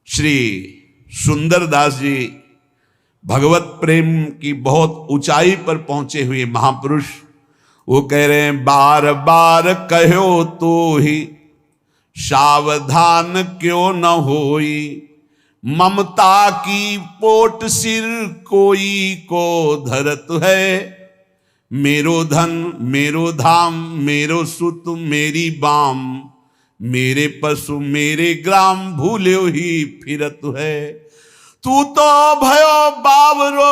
श्री सुंदरदास जी भगवत प्रेम की बहुत ऊंचाई पर पहुंचे हुए महापुरुष, वो कह रहे हैं बार बार कहो तो ही सावधान क्यों न होई, ममता की पोट सिर कोई को धरत है, मेरो धन मेरो धाम मेरो सुत मेरी बाम, मेरे पशु मेरे ग्राम भूल्यो ही फिरत है। तू तो भयो बावरो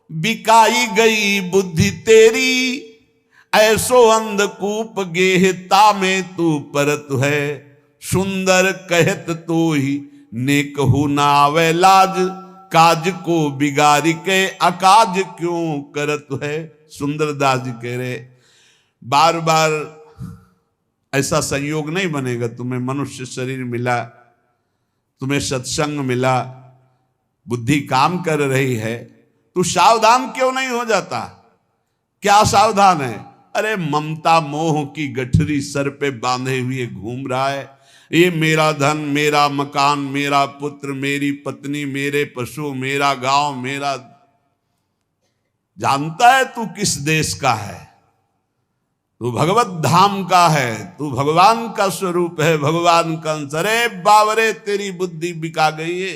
बिकाई गई बुद्धि तेरी, ऐसो अंधकूप गेहता में तू परत है, सुंदर कहत तो ही ने कहू ना आवे लाज, काज को बिगाड़ी के अकाज क्यों करत है। सुंदरदास जी कह रहे बार बार ऐसा संयोग नहीं बनेगा, तुम्हें मनुष्य शरीर मिला, तुम्हें सत्संग मिला, बुद्धि काम कर रही है, तू सावधान क्यों नहीं हो जाता? क्या सावधान है? अरे ममता मोह की गठरी सर पे बांधे हुए घूम रहा है, ये मेरा धन मेरा मकान मेरा पुत्र मेरी पत्नी मेरे पशु मेरा गांव मेरा। जानता है तू किस देश का है? तू भगवत धाम का है, तू भगवान का स्वरूप है, भगवान का अंश। अरे बावरे तेरी बुद्धि बिका गई है,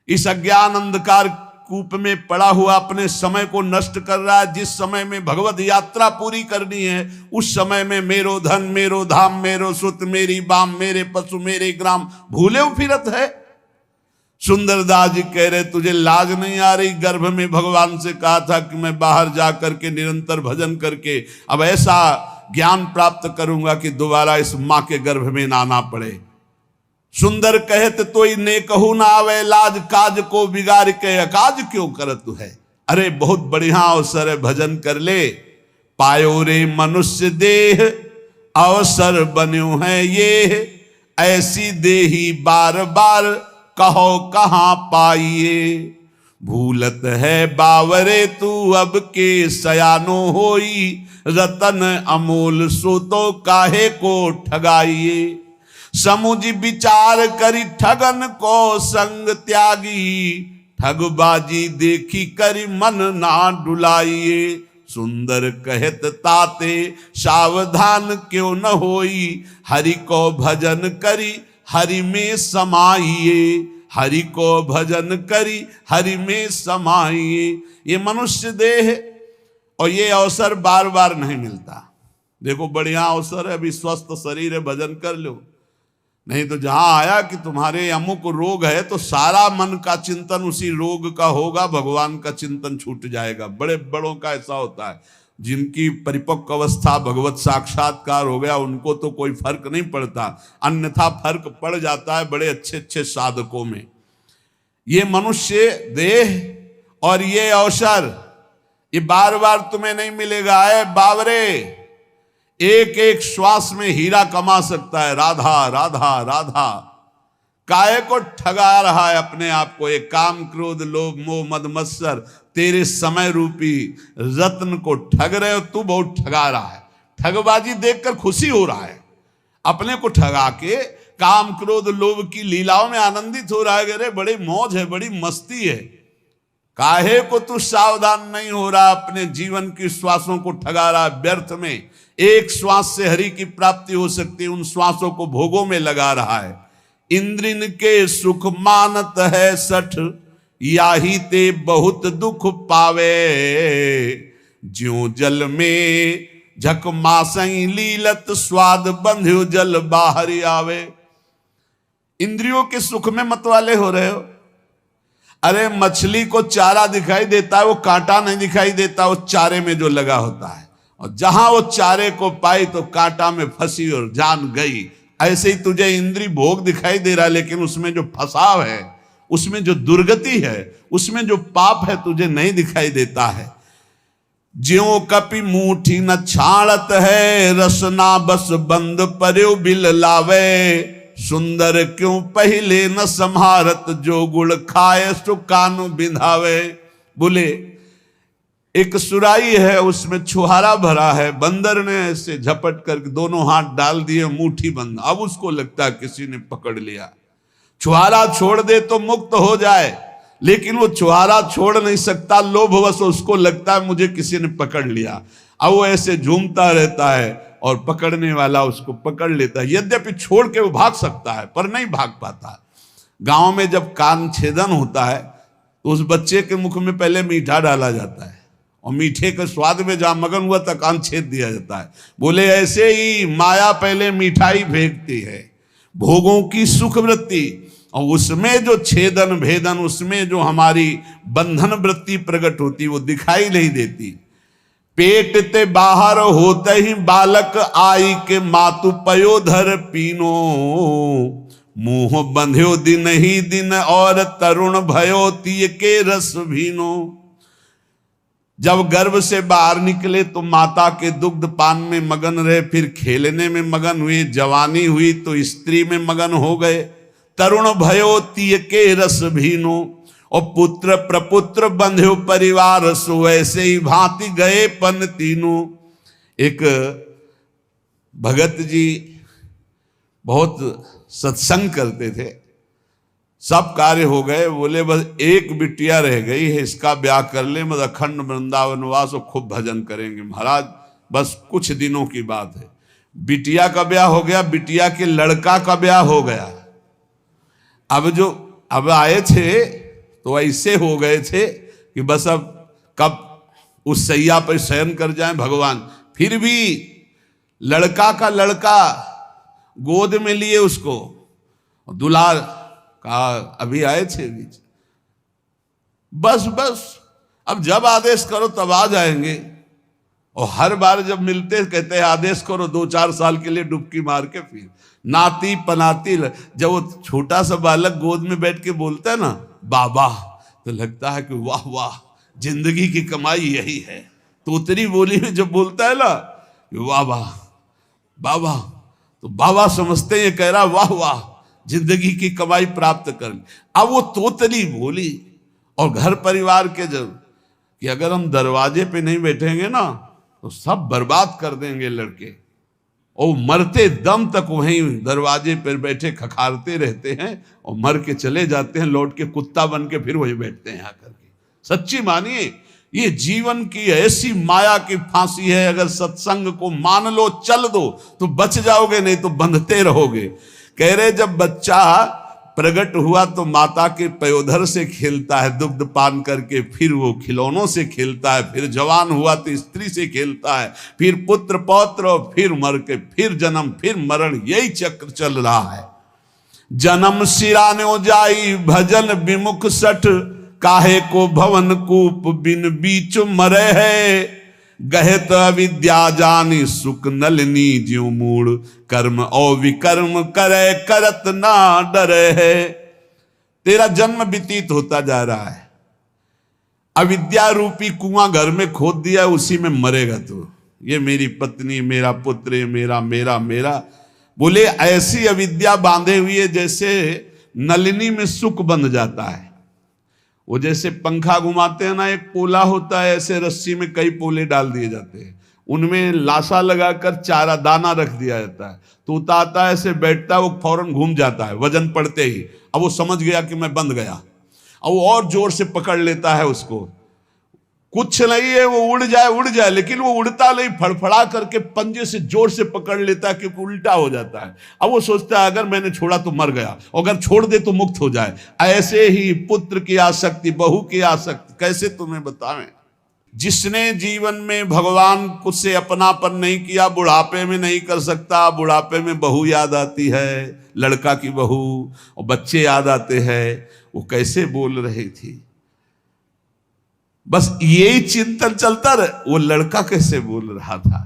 इस अज्ञान अंधकार कूप में पड़ा हुआ अपने समय को नष्ट कर रहा है। जिस समय में भगवत यात्रा पूरी करनी है उस समय में मेरो धन मेरो धाम मेरो सुत मेरी बाम मेरे पशु मेरे ग्राम भूले फिरत है। सुंदरदास जी कह रहे तुझे लाज नहीं आ रही? गर्भ में भगवान से कहा था कि मैं बाहर जा करके निरंतर भजन करके अब ऐसा ज्ञान प्राप्त करूंगा कि दोबारा इस मां के गर्भ में ना आना पड़े। सुंदर कहत तो ने कहू ना आवे लाज, काज को बिगाड़ के अकाज क्यों करत है। अरे बहुत बढ़िया अवसर है, भजन कर ले। पायो रे मनुष्य देह अवसर बन्यो है ये, ऐसी देही बार बार कहो कहां पाइए। भूलत है बावरे तू अब के सयानो होई, रतन अमोल सो तो काहे को ठगाइए। समुझ विचार करी ठगन को संग त्यागी, ठगबाजी देखी करी मन ना डुलाइए। सुंदर कहत ताते सावधान क्यों न होई, हरि को भजन करी हरि में समाइए। हरि को भजन करी हरि में समाइए। ये मनुष्य देह और ये अवसर बार बार नहीं मिलता। देखो बढ़िया अवसर है, अभी स्वस्थ शरीर है, भजन कर लो। नहीं तो जहां आया कि तुम्हारे अमुक रोग है तो सारा मन का चिंतन उसी रोग का होगा, भगवान का चिंतन छूट जाएगा। बड़े बड़ों का ऐसा होता है, जिनकी परिपक्व अवस्था भगवत साक्षात्कार हो गया उनको तो कोई फर्क नहीं पड़ता, अन्यथा फर्क पड़ जाता है बड़े अच्छे अच्छे साधकों में। ये मनुष्य देह और ये अवसर ये बार बार तुम्हें नहीं मिलेगा। है बावरे, एक एक श्वास में हीरा कमा सकता है। राधा राधा राधा, काहे को ठगा रहा है अपने आप को? एक काम क्रोध लोभ मोह मद मत्सर तेरे समय रूपी रत्न को ठग रहे हो। तू बहुत ठगा रहा है, ठगबाजी देखकर खुशी हो रहा है, अपने को ठगा के काम क्रोध लोभ की लीलाओं में आनंदित हो रहा है। अरे बड़ी मौज है, बड़ी मस्ती है। काहे को तू सावधान नहीं हो रहा? अपने जीवन की श्वासों को ठगा रहा है व्यर्थ में। एक श्वास से हरि की प्राप्ति हो सकती है, उन श्वासों को भोगों में लगा रहा है। इंद्रिन के सुख मानत है सठ, याही ते बहुत दुख पावे। ज्यों जल में झक मासई लीलत, स्वाद बंध्यो जल बाहर आवे। इंद्रियों के सुख में मतवाले हो रहे हो। अरे मछली को चारा दिखाई देता है, वो कांटा नहीं दिखाई देता, वो चारे में जो लगा होता है। और जहां वो चारे को पाई तो कांटा में फंसी और जान गई। ऐसे ही तुझे इंद्री भोग दिखाई दे रहा है, लेकिन उसमें जो फसाव है, उसमें जो दुर्गति है, उसमें जो पाप है तुझे नहीं दिखाई देता है। ज्यों कपि मूठी न छाड़त है, रसना बस बंद पर्यो बिल लावे। सुंदर क्यों पहले न संहारत, जो गुड़ खाए सो कान बिंधावे। बोले एक सुराई है, उसमें छुहारा भरा है, बंदर ने ऐसे झपट करके दोनों हाथ डाल दिए, मुट्ठी बंद। अब उसको लगता है किसी ने पकड़ लिया। छुहारा छोड़ दे तो मुक्त हो जाए, लेकिन वो छुहारा छोड़ नहीं सकता, लोभवश उसको लगता है मुझे किसी ने पकड़ लिया। अब वो ऐसे झूमता रहता है और पकड़ने वाला उसको पकड़ लेता है। यद्यपि छोड़ के वो भाग सकता है पर नहीं भाग पाता। गांव में जब कान छेदन होता है तो उस बच्चे के मुख में पहले मीठा डाला जाता है और मीठे के स्वाद में जहां मगन हुआ तक कान छेद दिया जाता है। बोले ऐसे ही माया पहले मिठाई फेंकती है, भोगों की सुख वृत्ति, और उसमें जो छेदन भेदन, उसमें जो हमारी बंधन वृत्ति प्रकट होती वो दिखाई नहीं देती। पेट ते बाहर होते ही बालक आई के मातु पयोधर पीनो, मुंह बंध्यो दिन ही दिन और तरुण भयो तीय के रस भीनो। जब गर्भ से बाहर निकले तो माता के दुग्ध पान में मगन रहे, फिर खेलने में मगन हुए, जवानी हुई तो स्त्री में मगन हो गए। तरुण भयो तीय के रस भीनो, और पुत्र प्रपुत्र बंध्यो परिवार सो, ऐसे ही भांति गए पन तीनों। एक भगत जी बहुत सत्संग करते थे, सब कार्य हो गए, बोले बस एक बिटिया रह गई है, इसका ब्याह कर ले, मतलब अखंड वृंदावन वास और खूब भजन करेंगे महाराज, बस कुछ दिनों की बात है। बिटिया का ब्याह हो गया, बिटिया के लड़का का ब्याह हो गया। अब आए थे तो ऐसे हो गए थे कि बस अब कब उस सैया पर शयन कर जाएं भगवान। फिर भी लड़का का लड़का गोद में लिए उसको, दुलार कहा अभी आए थे बीच, बस अब जब आदेश करो तब आ जाएंगे। और हर बार जब मिलते कहते हैं आदेश करो, 2-4 साल के लिए डुबकी मार के फिर नाती पनाती। जब वो छोटा सा बालक गोद में बैठ के बोलता है ना बाबा, तो लगता है कि वाह वाह जिंदगी की कमाई यही है। तोतरी बोली में जब बोलता है ना वाह वाह बाबा, तो बाबा समझते हैं कह रहा वाह वाह जिंदगी की कमाई प्राप्त कर। अब वो तोतली बोली, और घर परिवार के जब कि अगर हम दरवाजे पे नहीं बैठेंगे ना तो सब बर्बाद कर देंगे लड़के, और मरते दम तक वहीं दरवाजे पर बैठे खखारते रहते हैं और मर के चले जाते हैं, लौट के कुत्ता बन के फिर वहीं बैठते हैं आकर के। सच्ची मानिए ये जीवन की ऐसी माया की फांसी है, अगर सत्संग को मान लो चल दो तो बच जाओगे, नहीं तो बंधते रहोगे। कह रहे जब बच्चा प्रकट हुआ तो माता के पयोधर से खेलता है दुग्ध पान करके, फिर वो खिलौनों से खेलता है, फिर जवान हुआ तो स्त्री से खेलता है, फिर पुत्र पौत्र, और फिर मर के फिर जन्म फिर मरण, यही चक्र चल रहा है। जन्म सिरानो जाई भजन विमुख सठ, काहे को भवन कूप बिन बीच मरे है। गहत अविद्या जानी सुख नलिनी ज्यों मूड, कर्म और विकर्म करे करत ना डरे है। तेरा जन्म व्यतीत होता जा रहा है, अविद्या रूपी कुआं घर में खोद दिया, उसी में मरेगा तू। ये मेरी पत्नी, मेरा पुत्र, मेरा मेरा मेरा, बोले ऐसी अविद्या बांधे हुई है जैसे नलिनी में सुख बंध जाता है। वो जैसे पंखा घुमाते हैं ना, एक पोला होता है, ऐसे रस्सी में कई पोले डाल दिए जाते हैं, उनमें लाशा लगाकर चारा दाना रख दिया जाता है, तोता आता है ऐसे बैठता है, वो फौरन घूम जाता है वजन पड़ते ही। अब वो समझ गया कि मैं बंध गया, अब वो और जोर से पकड़ लेता है उसको। कुछ नहीं है, वो उड़ जाए, लेकिन वो उड़ता नहीं, फड़फड़ा करके पंजे से जोर से पकड़ लेता है क्योंकि उल्टा हो जाता है। अब वो सोचता है अगर मैंने छोड़ा तो मर गया, अगर छोड़ दे तो मुक्त हो जाए। ऐसे ही पुत्र की आसक्ति, बहू की आसक्ति, कैसे तुम्हें बतावें। जिसने जीवन में भगवान कुछ से अपनापन नहीं किया, बुढ़ापे में नहीं कर सकता। बुढ़ापे में बहू याद आती है, लड़का की बहू, और बच्चे याद आते हैं, वो कैसे बोल रही थी, बस यही चिंतन चलता रहे, वो लड़का कैसे बोल रहा था।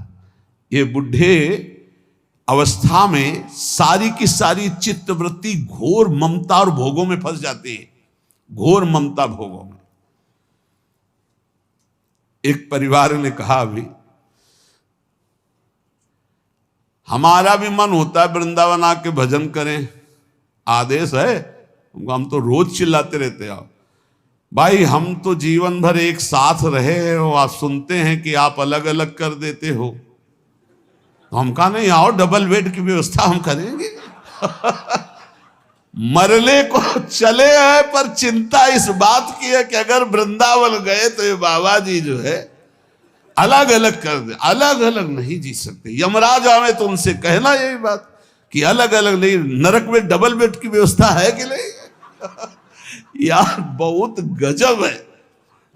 ये बुढ़े अवस्था में सारी की सारी चित्तवृत्ति घोर ममता और भोगों में फंस जाती है, घोर ममता भोगों में। एक परिवार ने कहा अभी हमारा भी मन होता है वृंदावन आके भजन करें, आदेश है, हम तो रोज चिल्लाते रहते हैं। भाई हम तो जीवन भर एक साथ रहे हैं और आप सुनते हैं कि आप अलग अलग कर देते हो, तो हम कहा नहीं आओ डबल बेड की व्यवस्था हम करेंगे। मरने को चले हैं, पर चिंता इस बात की है कि अगर वृंदावन गए तो ये बाबा जी जो है अलग अलग कर दे, अलग अलग नहीं जी सकते। यमराज आवे तो उनसे कहना यही बात कि अलग अलग नहीं, नरक में डबल बेड की व्यवस्था है कि नहीं। यार बहुत गजब है।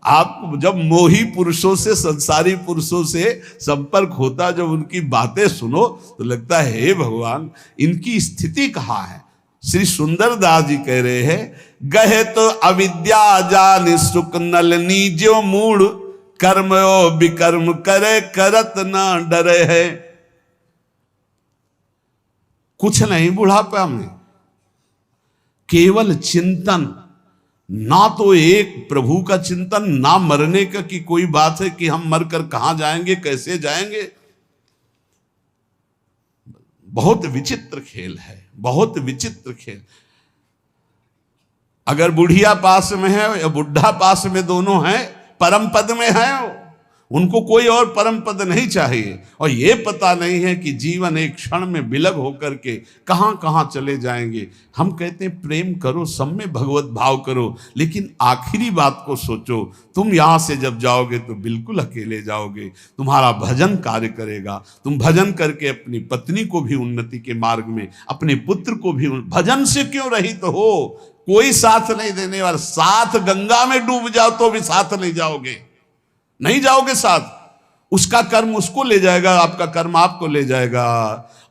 आप जब मोही पुरुषों से, संसारी पुरुषों से संपर्क होता, जब उनकी बातें सुनो तो लगता है हे भगवान इनकी स्थिति कहाँ है। श्री सुंदरदास जी कह रहे हैं, गहे तो अविद्या जान सुख नलनी जो मूड कर्मयो विकर्म करे करत ना डरे है। कुछ नहीं बुढ़ापा में, केवल चिंतन, ना तो एक प्रभु का चिंतन, ना मरने का कि कोई बात है कि हम मरकर कहां जाएंगे, कैसे जाएंगे। बहुत विचित्र खेल है, बहुत विचित्र खेल। अगर बुढ़िया पास में है या बुढ़ा पास में, दोनों हैं, परम पद में है, उनको कोई और परम पद नहीं चाहिए। और ये पता नहीं है कि जीवन एक क्षण में विलग होकर के कहां कहां चले जाएंगे। हम कहते हैं प्रेम करो, सब में भगवत भाव करो, लेकिन आखिरी बात को सोचो। तुम यहां से जब जाओगे तो बिल्कुल अकेले जाओगे। तुम्हारा भजन कार्य करेगा, तुम भजन करके अपनी पत्नी को भी उन्नति के मार्ग में, अपने पुत्र को भी, भजन से क्यों रहित हो, कोई साथ नहीं देने वाला। साथ गंगा में डूब जाओ तो भी साथ नहीं जाओगे, नहीं जाओगे साथ। उसका कर्म उसको ले जाएगा, आपका कर्म आपको ले जाएगा।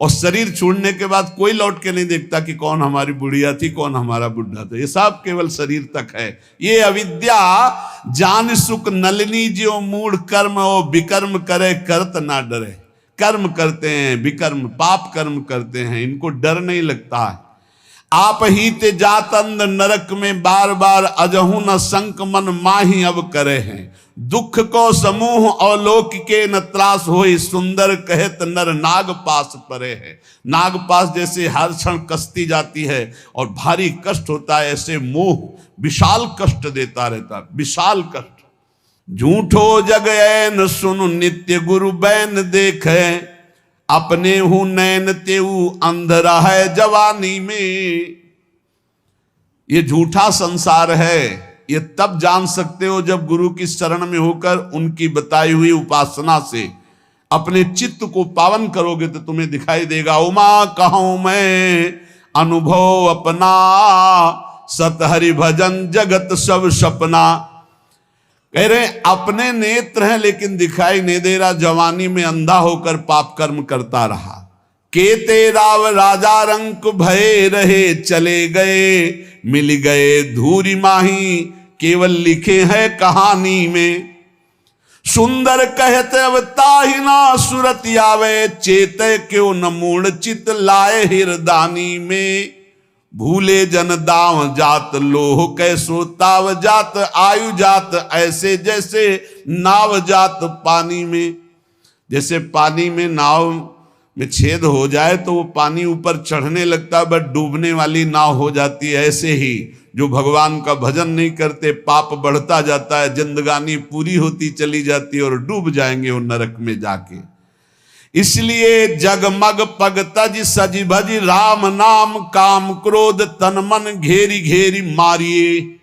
और शरीर छोड़ने के बाद कोई लौट के नहीं देखता कि कौन हमारी बुढ़िया थी, कौन हमारा बुढ़ा था। ये सब केवल शरीर तक है। ये अविद्या जान सुख नलिनी जो मूड कर्म ओ विकर्म करे करत ना डरे। कर्म करते हैं, विकर्म पाप कर्म करते हैं, इनको डर नहीं लगता है। आप ही ते जातंद नरक में बार बार अजहू न संक मन माही अब करे हैं। दुख को समूह अवलोक के न त्रास होई, सुंदर कहत नर नाग पास परे है। नाग पास जैसे हर क्षण कसती जाती है और भारी कष्ट होता है, ऐसे मोह विशाल कष्ट देता रहता, विशाल कष्ट। झूठो जग ऐन सुनु नित्य गुरु बैन देखे, अपने हूं नैन तेऊ अंधरा है जवानी में। ये झूठा संसार है, ये तब जान सकते हो जब गुरु की शरण में होकर उनकी बताई हुई उपासना से अपने चित्त को पावन करोगे तो तुम्हें दिखाई देगा। उमा कहूं मैं अनुभव अपना, सत हरि भजन जगत सब सपना। कह रहे अपने नेत्र हैं लेकिन दिखाई नहीं दे रहा, जवानी में अंधा होकर पाप कर्म करता रहा। केते राव राजा रंक भय रहे चले गए, मिल गए धूरी माही केवल लिखे हैं कहानी में। सुंदर कहते अब ताहिना सुरत आवे, चेते क्यों न मूड चित लाए हिरदानी में। भूले जन दाव जात लोह कैसो ताव जात, आयु जात ऐसे जैसे नाव जात पानी में। जैसे पानी में नाव में छेद हो जाए तो वो पानी ऊपर चढ़ने लगता है, बट डूबने वाली नाव हो जाती है। ऐसे ही जो भगवान का भजन नहीं करते, पाप बढ़ता जाता है, जिंदगानी पूरी होती चली जाती है और डूब जाएंगे वो नरक में जाके। इसलिए जगमग पग तज सज भज राम नाम, काम क्रोध तन मन घेरी घेरी मारिए।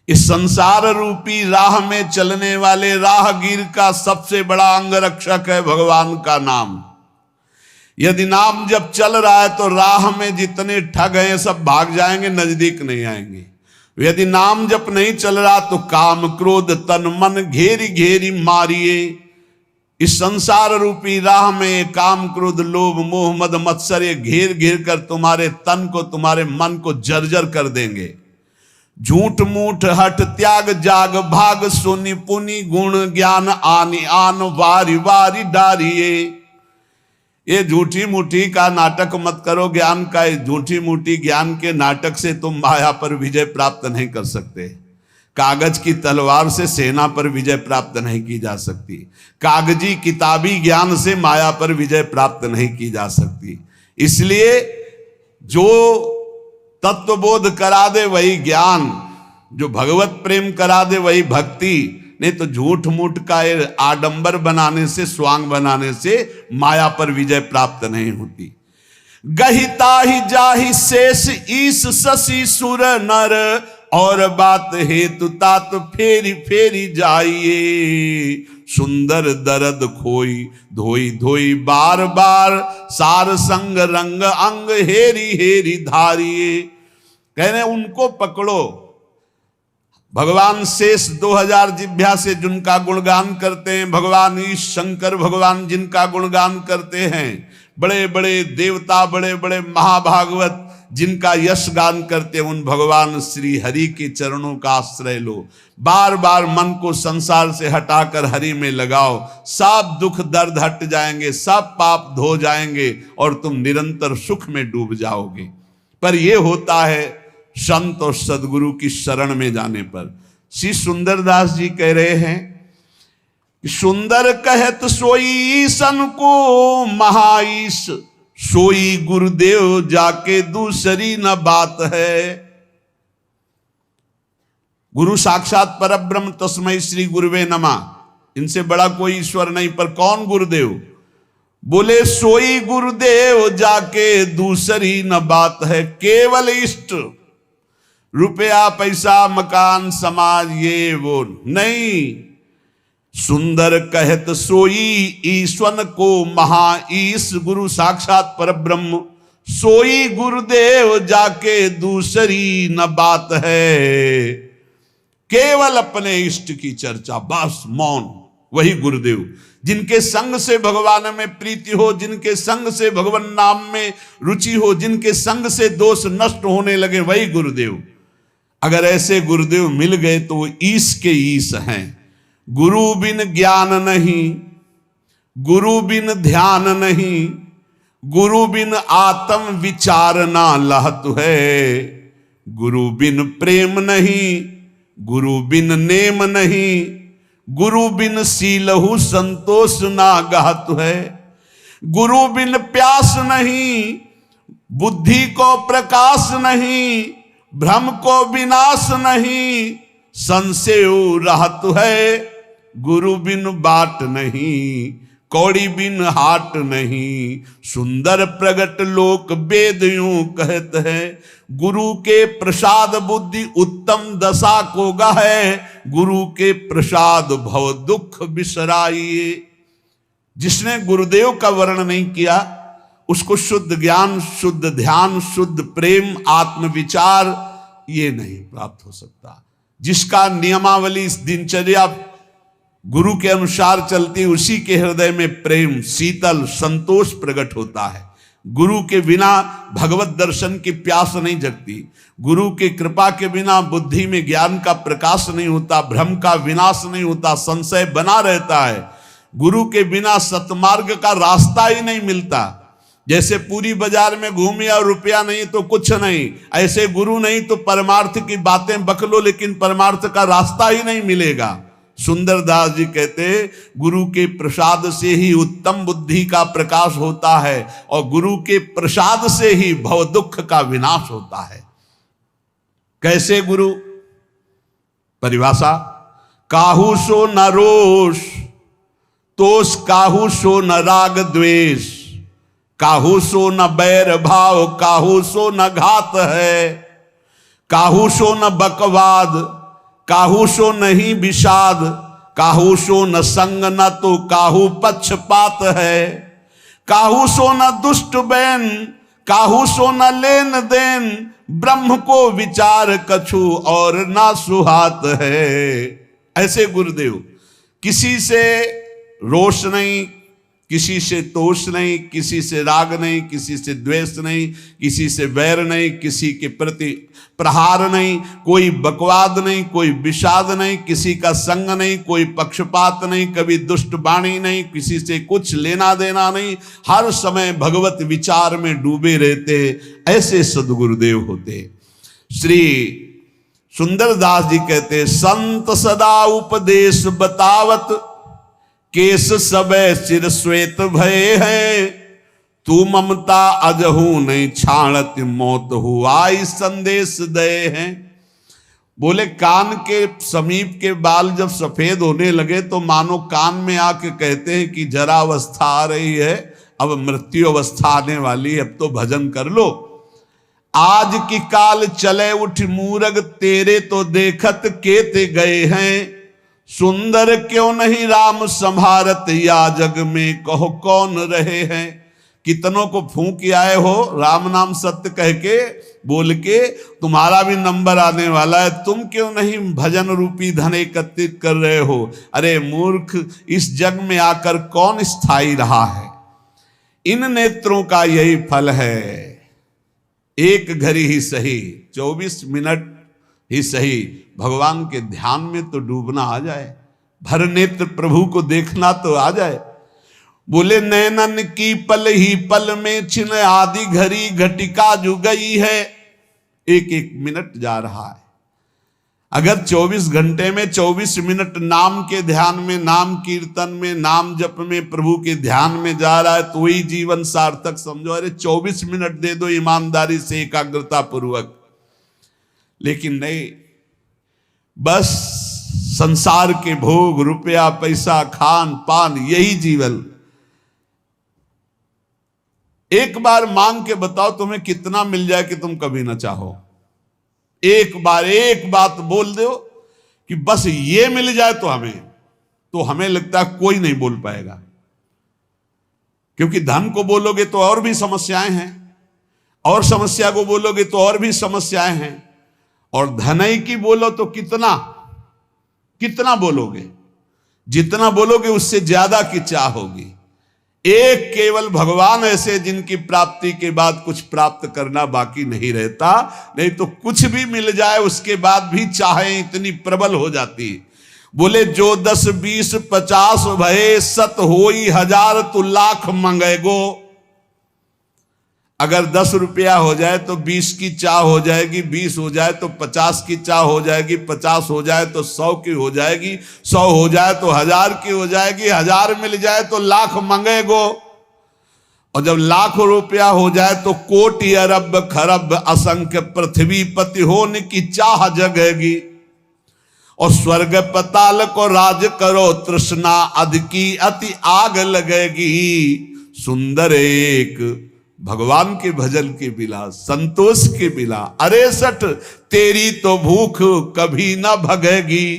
इस संसार रूपी राह में चलने वाले राहगीर का सबसे बड़ा अंगरक्षक है भगवान का नाम। यदि नाम जब चल रहा है तो राह में जितने ठग हैं सब भाग जाएंगे, नजदीक नहीं आएंगे। यदि नाम जप नहीं चल रहा तो काम क्रोध तन मन घेरी घेरी मारिए। इस संसार रूपी राह में काम क्रोध लोभ मोह मद मत्सर ये घेर घेर कर तुम्हारे तन को, तुम्हारे मन को जर्जर कर देंगे। झूठ मूठ हट त्याग जाग भाग, सुनि पुनि गुण ज्ञान आनि आन वारी वारी डारिये। ये झूठी मूठी का नाटक मत करो ज्ञान का। झूठी मूठी ज्ञान के नाटक से तुम माया पर विजय प्राप्त नहीं कर सकते। कागज की तलवार से सेना पर विजय प्राप्त नहीं की जा सकती। कागजी किताबी ज्ञान से माया पर विजय प्राप्त नहीं की जा सकती। इसलिए जो तत्वबोध करा दे वही ज्ञान, जो भगवत प्रेम करा दे वही भक्ति। नहीं तो झूठ मूठ का आडंबर बनाने से, स्वांग बनाने से माया पर विजय प्राप्त नहीं होती। गहिता ही जाहि शेष ईश शशि सुर नर, और बात हेतु तात फेरी फेरी जाइए। सुंदर दर्द खोई धोई धोई बार बार, सार संग रंग अंग हेरी हेरी धारिये। कह रहे उनको पकड़ो। भगवान शेष 2000 जिभ्या से जिनका गुणगान करते हैं, भगवान ईश शंकर भगवान जिनका गुणगान करते हैं, बड़े बड़े देवता, बड़े बड़े महाभागवत जिनका यश गान करते हैं, उन भगवान श्री हरि के चरणों का आश्रय लो। बार बार मन को संसार से हटाकर हरि में लगाओ, सब दुख दर्द हट जाएंगे, सब पाप धो जाएंगे और तुम निरंतर सुख में डूब जाओगे। पर यह होता है संत और सदगुरु की शरण में जाने पर। श्री सुंदरदास जी कह रहे हैं, सुंदर कहत सोई सन को महाईश, सोई गुरुदेव जाके दूसरी न बात है। गुरु साक्षात परब्रह्म तस्मै श्री गुरुवे नमः। इनसे बड़ा कोई ईश्वर नहीं, पर कौन गुरुदेव? बोले सोई गुरुदेव जाके दूसरी न बात है। केवल इष्ट, रुपया पैसा मकान समाज ये वो नहीं। सुंदर कहत सोई ईश्वन को महाईश, गुरु साक्षात परब्रह्म सोई गुरुदेव जाके दूसरी न बात है। केवल अपने इष्ट की चर्चा, बस मौन, वही गुरुदेव। जिनके संग से भगवान में प्रीति हो, जिनके संग से भगवान नाम में रुचि हो, जिनके संग से दोष नष्ट होने लगे, वही गुरुदेव। अगर ऐसे गुरुदेव मिल गए तो वो ईश के ईश हैं। गुरु बिन ज्ञान नहीं, गुरु बिन ध्यान नहीं, गुरु बिन आत्म विचार ना लहत है। गुरु बिन प्रेम नहीं, गुरु बिन नेम नहीं, गुरु बिन सीलहु संतोष ना गहत है। गुरु बिन प्यास नहीं, बुद्धि को प्रकाश नहीं, भ्रम को विनाश नहीं, संशय रहत है। गुरु बिन बाट नहीं, कौड़ी बिन हाट नहीं, सुंदर प्रगट लोक वेद यूं कहत है। गुरु के प्रसाद बुद्धि उत्तम दशा को गहे, गुरु के प्रसाद भव दुख बिसराइए। जिसने गुरुदेव का वर्णन नहीं किया, उसको शुद्ध ज्ञान, शुद्ध ध्यान, शुद्ध प्रेम, आत्मविचार ये नहीं प्राप्त हो सकता। जिसका नियमावली दिनचर्या गुरु के अनुसार चलती, उसी के हृदय में प्रेम, शीतल, संतोष प्रकट होता है। गुरु के बिना भगवत दर्शन की प्यास नहीं जगती। गुरु की कृपा के बिना बुद्धि में ज्ञान का प्रकाश नहीं होता, भ्रम का विनाश नहीं होता, संशय बना रहता है। गुरु के बिना सतमार्ग का रास्ता ही नहीं मिलता। जैसे पूरी बाजार में घूमिए और रुपया नहीं तो कुछ नहीं, ऐसे गुरु नहीं तो परमार्थ की बातें बकलो, लेकिन परमार्थ का रास्ता ही नहीं मिलेगा। सुंदरदास जी कहते, गुरु के प्रसाद से ही उत्तम बुद्धि का प्रकाश होता है और गुरु के प्रसाद से ही भव दुख का विनाश होता है। कैसे गुरु? परिभाषा, काहू सो न रोष, तोष काहू सो न राग द्वेष, काहू सो न बैर भाव, काहू सो न घात है, काहू सो न बकवाद, काहू सो नहीं विषाद, काहू सो न संग न तो काहू पक्षपात है, काहू सो न दुष्ट बैन, काहू सो न लेन देन, ब्रह्म को विचार कछु और ना सुहात है। ऐसे गुरुदेव, किसी से रोष नहीं, किसी से तोष नहीं, किसी से राग नहीं, किसी से द्वेष नहीं, किसी से वैर नहीं, किसी के प्रति प्रहार नहीं, कोई बकवाद नहीं, कोई विषाद नहीं, किसी का संग नहीं, कोई पक्षपात नहीं, कभी दुष्ट वाणी नहीं, किसी से कुछ लेना देना नहीं, हर समय भगवत विचार में डूबे रहते। ऐसे सदगुरुदेव होते। श्री सुंदरदास जी कहते, संत सदा उपदेश बतावत, केस सबे सिर श्वेत भय है, तू ममता अजहू नहीं छाणत, मौत हुआ संदेश दे है। बोले कान के समीप के बाल जब सफेद होने लगे तो मानो कान में आके कहते हैं कि जरा अवस्था आ रही है, अब मृत्यु अवस्था आने वाली, अब तो भजन कर लो। आज की काल चले उठ मूरग, तेरे तो देखत केते गए हैं। सुंदर क्यों नहीं राम संभारत, या जग में कहो कौन रहे हैं। कितनों को फूंक आए हो राम नाम सत्य कह के बोल के, तुम्हारा भी नंबर आने वाला है, तुम क्यों नहीं भजन रूपी धन एकत्रित कर रहे हो। अरे मूर्ख, इस जग में आकर कौन स्थायी रहा है। इन नेत्रों का यही फल है, एक घड़ी ही सही, 24 मिनट ही सही, भगवान के ध्यान में तो डूबना आ जाए, भर नेत्र प्रभु को देखना तो आ जाए। बोले नैनन की पल ही पल में छिन आदि घड़ी घटिका जो गई है। एक एक मिनट जा रहा है। अगर 24 घंटे में 24 मिनट नाम के ध्यान में, नाम कीर्तन में, नाम जप में, प्रभु के ध्यान में जा रहा है तो वही जीवन सार्थक समझो। अरे 24 मिनट दे दो ईमानदारी से, एकाग्रता पूर्वक। लेकिन नहीं, बस संसार के भोग, रुपया पैसा, खान पान, यही जीवन। एक बार मांग के बताओ तुम्हें कितना मिल जाए कि तुम कभी ना चाहो। एक बार एक बात बोल दो कि बस ये मिल जाए तो हमें लगता है कोई नहीं बोल पाएगा। क्योंकि धन को बोलोगे तो और भी समस्याएं हैं, और समस्या को बोलोगे तो और भी समस्याएं हैं, और धनई की बोलो तो कितना कितना बोलोगे, जितना बोलोगे उससे ज्यादा की चाह होगी। एक केवल भगवान ऐसे जिनकी प्राप्ति के बाद कुछ प्राप्त करना बाकी नहीं रहता। नहीं तो कुछ भी मिल जाए उसके बाद भी चाहे इतनी प्रबल हो जाती। बोले जो 10 20 50 भये, सत होई हजार तु लाख मंगेगो। अगर 10 रुपया हो जाए तो 20 की चाह हो जाएगी, 20 हो जाए तो 50 की चाह हो जाएगी, 50 हो जाए तो 100 की हो जाएगी, 100 हो जाए तो 1000 की हो जाएगी, 1000 मिल जाए तो लाख मंगेगो। और जब लाख रुपया हो जाए तो कोटि अरब खरब असंख्य पृथ्वी पति होने की चाह जगेगी। और स्वर्ग पताल को राज करो, तृष्णा अध की अति आग लगेगी। सुंदर एक भगवान के भजन के बिना, संतोष के बिना, अरे सठ तेरी तो भूख कभी ना भगेगी।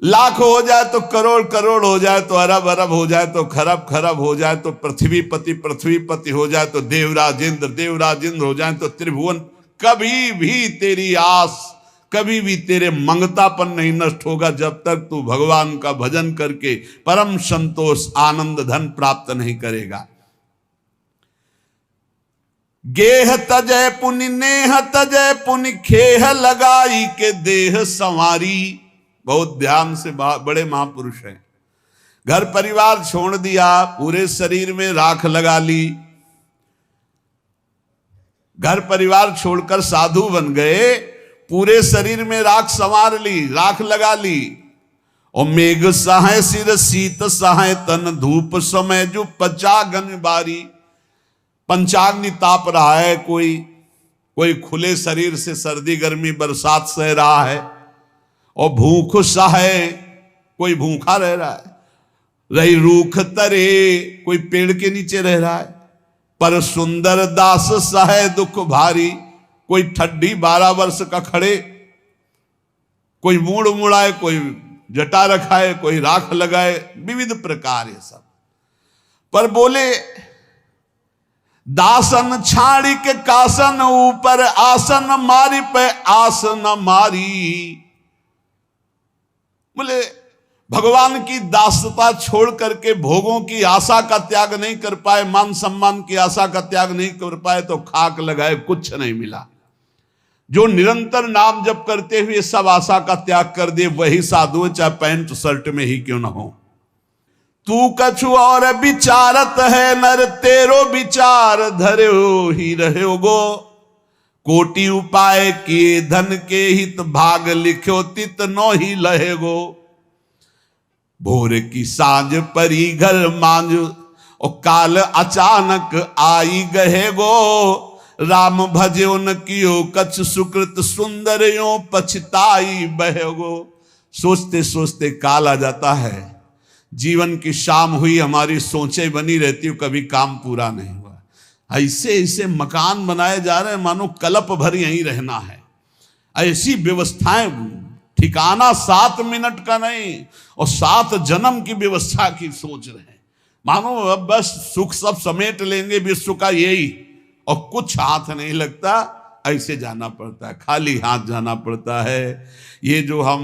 लाख हो जाए तो करोड़ करोड़ हो जाए, तो अरब अरब हो जाए, तो खरब खरब हो जाए, तो पृथ्वीपति हो जाए, तो देवराज इंद्र हो जाए, तो त्रिभुवन, कभी भी तेरी आस, कभी भी तेरे मंगतापन नहीं नष्ट होगा जब तक तू भगवान का भजन करके परम संतोष आनंद धन प्राप्त नहीं करेगा। गेह तजय पुनि नेह तजय पुनि खेह लगाई के देह संवारी। बहुत ध्यान से, बड़े महापुरुष हैं। घर परिवार छोड़ दिया, पूरे शरीर में राख लगा ली, घर परिवार छोड़कर साधु बन गए, पूरे शरीर में राख संवार ली, राख लगा ली। और मेघ सहाय सिर शीत सहाय तन, धूप समय जो पचा गन बारी। पंचाग्नि ताप रहा है, कोई खुले शरीर से सर्दी गर्मी बरसात सह रहा है, और भूख सहे, कोई भूखा रह रहा है, रही रूख तरे, कोई पेड़ के नीचे रह रहा है। पर सुंदर दास सहे दुख भारी, कोई ठड्डी 12 वर्ष का खड़े, कोई मूड़ मुड़ाए, कोई जटा रखाए, कोई राख लगाए, विविध प्रकार ये सब। पर बोले दासन छाड़ी के कासन, ऊपर आसन मारी पे आसन मारी। बोले भगवान की दासता छोड़ करके भोगों की आशा का त्याग नहीं कर पाए, मान सम्मान की आशा का त्याग नहीं कर पाए, तो खाक लगाए कुछ नहीं मिला। जो निरंतर नाम जप करते हुए सब आशा का त्याग कर दे, वही साधु चाहे पैंट शर्ट में ही क्यों ना हो। तू कछु और विचारत है नर, तेरो विचार धरे ही रहे गो। कोटि उपाय किए धन के हित, भाग लिख्यो तित नो ही लहे गो। भोर की सांझ परी घर मांझ, और काल अचानक आई गहे गो। राम भजो न कियो कछ सुकृत, सुंदर यो पछताई बहे गो। सोचते सोचते काल आ जाता है, जीवन की शाम हुई, हमारी सोचें बनी रहती हो, कभी काम पूरा नहीं हुआ। ऐसे ऐसे मकान बनाए जा रहे हैं मानो कल्प भर यहीं रहना है। ऐसी व्यवस्थाएं, ठिकाना 7 मिनट का नहीं और 7 जन्म की व्यवस्था की सोच रहे हैं, मानो अब बस सुख सब समेट लेंगे विश्व का यही, और कुछ हाथ नहीं लगता। ऐसे जाना पड़ता है, खाली हाथ जाना पड़ता है। ये जो हम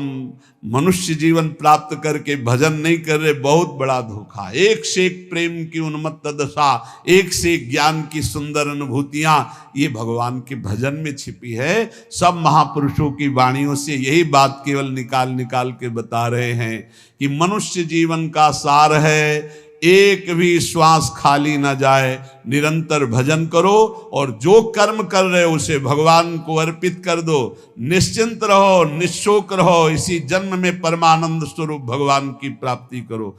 मनुष्य जीवन प्राप्त करके भजन नहीं कर रहे, बहुत बड़ा धोखा। एक से एक प्रेम की उन्मत्त दशा, एक से एक ज्ञान की सुंदर अनुभूतियां, ये भगवान के भजन में छिपी है। सब महापुरुषों की वाणियों से यही बात केवल निकाल निकाल के बता रहे हैं कि मनुष्य जीवन का सार है, एक भी श्वास खाली ना जाए, निरंतर भजन करो और जो कर्म कर रहे हो उसे भगवान को अर्पित कर दो। निश्चिंत रहो, निशोक रहो, इसी जन्म में परमानंद स्वरूप भगवान की प्राप्ति करो।